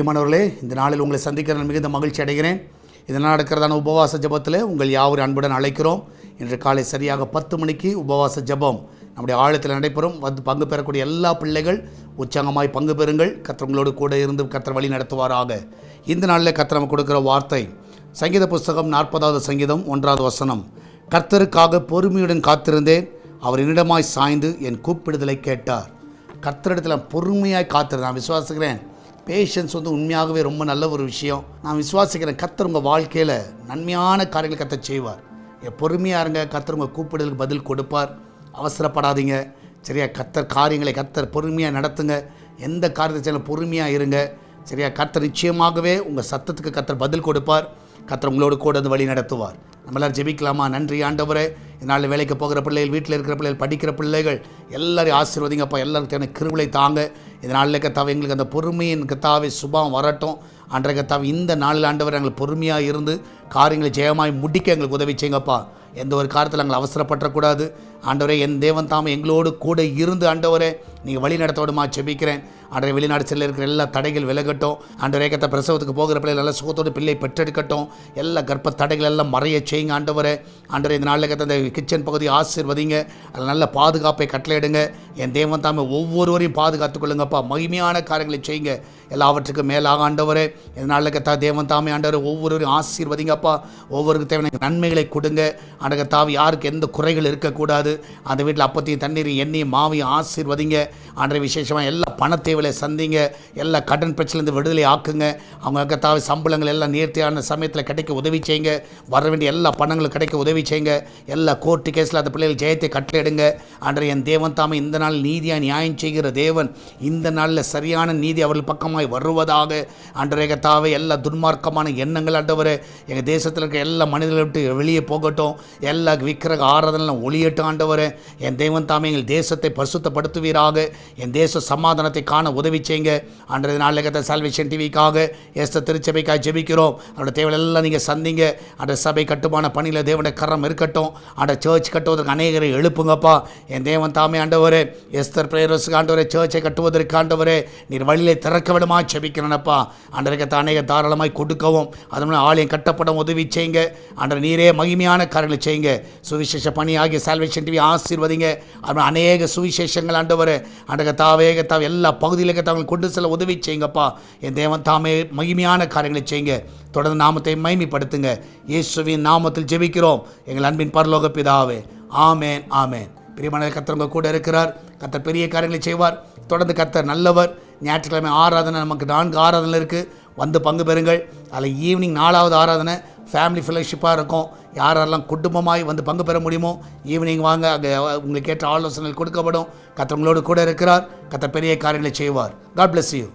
பிரியமானவர்களே, இந்த நாளில் உங்களை சந்திக்கிற மிகுந்த மகிழ்ச்சி அடைகிறேன். இதனால் நடக்கிறதான உபவாச ஜபத்தில் உங்கள் யாவரும் அன்புடன் அழைக்கிறோம். இன்று காலை சரியாக 10 மணிக்கு உபவாச ஜபம் நம்முடைய ஆழத்தில் நடைபெறும். வந்து பங்கு பெறக்கூடிய எல்லா பிள்ளைகள் உற்சாகமாய் பங்கு பெறுங்கள். கர்த்தர் உங்களோடு கூட இருந்து கர்த்தர் வழி நடத்துவாராக. இந்த நாளில் கர்த்தர் நமக்கு கொடுக்கிற வார்த்தை சங்கீத புஸ்தகம் 40வது சங்கீதம் 1வது வசனம். கர்த்தருக்காக பொறுமையுடன் காத்திருந்தேன், அவர் என்னிடமாய் சாய்ந்து என் கூப்பிடுதலை கேட்டார். கர்த்தரிடத்தில் பொறுமையாய் காத்திருந்தேன். நான் விசுவாசிக்கிறேன், பேஷன்ஸ் உண்மையாகவே ரொம்ப நல்ல ஒரு விஷயம். நான் விசுவாசிக்கிறேன், கர்த்தர் உங்கள் வாழ்க்கையில் நன்மையான காரியங்களை கர்த்தர் செய்வார். பொறுமையாக இருங்க, கர்த்தர் உங்கள் கூப்பிடுதலுக்கு பதில் கொடுப்பார். அவசரப்படாதீங்க, சரியா? கர்த்தர் காரியங்களை கர்த்தர் பொறுமையாக நடத்துங்க. எந்த காரியத்தை செய்யணும் பொறுமையாக இருங்க, சரியா? கர்த்தர் நிச்சயமாகவே உங்கள் சத்தத்துக்கு கர்த்தர் பதில் கொடுப்பார். கர்த்தர் உங்களோடு கூட வந்து வழி நடத்துவார். நம்ம எல்லோரும் ஜெபிக்கலாமா? நன்றி ஆண்டவரே, இதனால் வேலைக்கு போகிற பிள்ளைகள், வீட்டில் இருக்கிற பிள்ளைகள், படிக்கிற பிள்ளைகள் எல்லாரையும் ஆசீர்வதிங்கப்பா. எல்லாருக்கும் தேவை கிருபையை தாங்க. இதனால் கர்த்தாவே எங்களுக்கு அந்த பொறுமையின் கர்த்தாவே சுபாவம் வரட்டும். அன்றைய கர்த்தாவே இந்த நாளில் ஆண்டவர் எங்களுக்கு பொறுமையாக இருந்து காரியங்களை ஜெயமாய் முடிக்க எங்களுக்கு உதவி செய்யுங்கப்பா. எந்த ஒரு காரியத்தில் நாங்கள் அவசரப்படக்கூடாது. ஆண்டவரே, என் தேவன் தாமே எங்களோடு கூட இருந்து ஆண்டவரே நீங்கள் வழி நடத்தோடுமா ஜெபிக்கிறேன். ஆண்டவரே, வெளிநாடு செல்ல இருக்கிற எல்லா தடைகள் விலகட்டும். ஆண்டவரே, கத்த பிரசவத்துக்கு போகிற பிள்ளைகள் நல்ல சுகத்தோடு பிள்ளை பெற்றெடுக்கட்டும். எல்லா கர்ப்ப தடைகள் எல்லாம் மறைய செய்யுங்க ஆண்டவரே. ஆண்டவரே, இந்த நாளில் கத்த அந்த கிச்சன் பகுதியை ஆசீர்வதிங்க. அதில் நல்ல பாதுகாப்பை கட்டளையிடுங்க. என் தேவன் தாமே ஒவ்வொருவரையும் பாதுகாத்துக் கொள்ளுங்கப்பா. மகிமையான காரியங்களை செய்யுங்க. எல்லாவற்றுக்கும் மேலாக ஆண்டவரே, இந்த நாளில் கத்தா தேவன் தாமே ஆண்டவரே ஒவ்வொருவரையும் ஆசீர்வதிங்கப்பா. ஒவ்வொருக்கு தேவையான நன்மைகளை கொடுங்க. ஆண்டக தாவி யாருக்கு எந்த குறைகள் இருக்கக்கூடாது. அந்த வீட்டில் அப்பத்தையும் தண்ணீர் எண்ணெயும் மாவையும் ஆசீர்வதிங்க. ஆண்டரை விசேஷமாக எல்லா பணத்தேவையை சந்திங்க. எல்லா கடன் பிரச்சனைலேருந்து விடுதலை ஆக்குங்க. அவங்க தாவி சம்பளங்கள் எல்லாம் நேர்த்தியான சமயத்தில் கிடைக்க உதவி செய்யுங்க. வர வேண்டிய எல்லா பணங்களும் கிடைக்க உதவி செய்யுங்க. எல்லா கோர்ட்டு கேஸில் அந்த பிள்ளைகள் ஜெயத்தை கட்டளையிடுங்க. ஆண்டரை என் தேவன் தாமே இந்த நாள் நீதியாக நியாயம் செய்கிற தேவன். இந்த நாளில் சரியான நீதி அவர்கள் பக்கமாய் வருவதாக. ஆண்டரை கத்தாவே எல்லா துன்மார்க்கமான எண்ணங்கள் ஆண்டவரே எங்கள் தேசத்தில் இருக்கிற எல்லா மனிதர்களை விட்டு வெளியே போகட்டும். எல்லா விக்கிரக ஆராதனையும் ஒளியட்டும் ஆண்டவரே. என் தேவன் தாமே எங்கள் தேசத்தை பரிசுத்தப்படுத்துவீராக. என் தேச சமாதானத்தை காண உதவி செய்யுங்க. அன்றைய நாளில் சால்வேஷன் டிவிக்காக எஸ்தர் திருச்சபைக்காக ஜெபிக்கிறோம். அவருடைய தேவையெல்லாம் நீங்கள் சந்திங்க. அந்த சபை கட்டுமான பணியில் தேவனுடைய கரம் இருக்கட்டும். அந்த சர்ச் கட்டுவதற்கு அநேகரை எழுப்புங்கப்பா. என் தேவன் தாமே ஆண்டவரே எஸ்தர் பிரேயர்ஸுக்கு ஆண்டவரே சர்ச்சை கட்டுவதற்கு ஆண்டவரே நீர் வழியை திறக்க விடுமா ஜெபிக்கிறேனப்பா. அன்றைக்கு அநேக தாராளமாய் கொடுக்கவும் அதனால் ஆலயம் கட்டப்பட உதவி செய்யுங்க. அன்றைய நீரே மகிமையான காரியங்களை செய்யுங்க. சுவிசேஷ பணி ஆகிய சால்வேஷன் டிவி ஆசீர்வதிங்க. அப்புறம் அநேக சுவிசேஷங்கள் ஆண்டவரே அன்றைய தாவே எல்லா பகுதியிலும் தாங்கள் கொண்டு செல்ல உதவி செய்யுங்கப்பா. என் தேவன் தாமே மகிமையான காரியங்களை செய்யுங்க. தொடர்ந்து நாமத்தை மகிமைப்படுத்துங்க. இயேசுவின் நாமத்தில் ஜெபிக்கிறோம் எங்கள் அன்பின் பரலோக பிதாவே. ஆமேன், ஆமேன். பிரியமான கர்த்தர் உங்க கூட இருக்கிறார். கர்த்தர் பெரிய காரியங்களை செய்வார். தொடர்ந்து கர்த்தர் நல்லவர். ஞாயிற்றுக்கிழமை ஆராதனை நமக்கு 4 ஆராதனை இருக்குது. வந்து பங்கு பெறுங்கள். அதில் ஈவினிங் 4வது ஆராதனை ஃபேமிலி ஃபெலோஷிப்பாக இருக்கும். யாரெல்லாம் குடும்பமாய் வந்து பங்கு பெற முடியுமோ ஈவினிங் வாங்க. அங்கே உங்களுக்கு ஏற்ற ஆலோசனைகள் கொடுக்கப்படும். கர்த்தர் உங்களோடு கூட இருக்கிறார். கர்த்தர் பெரிய காரியங்களை செய்வார். God bless you.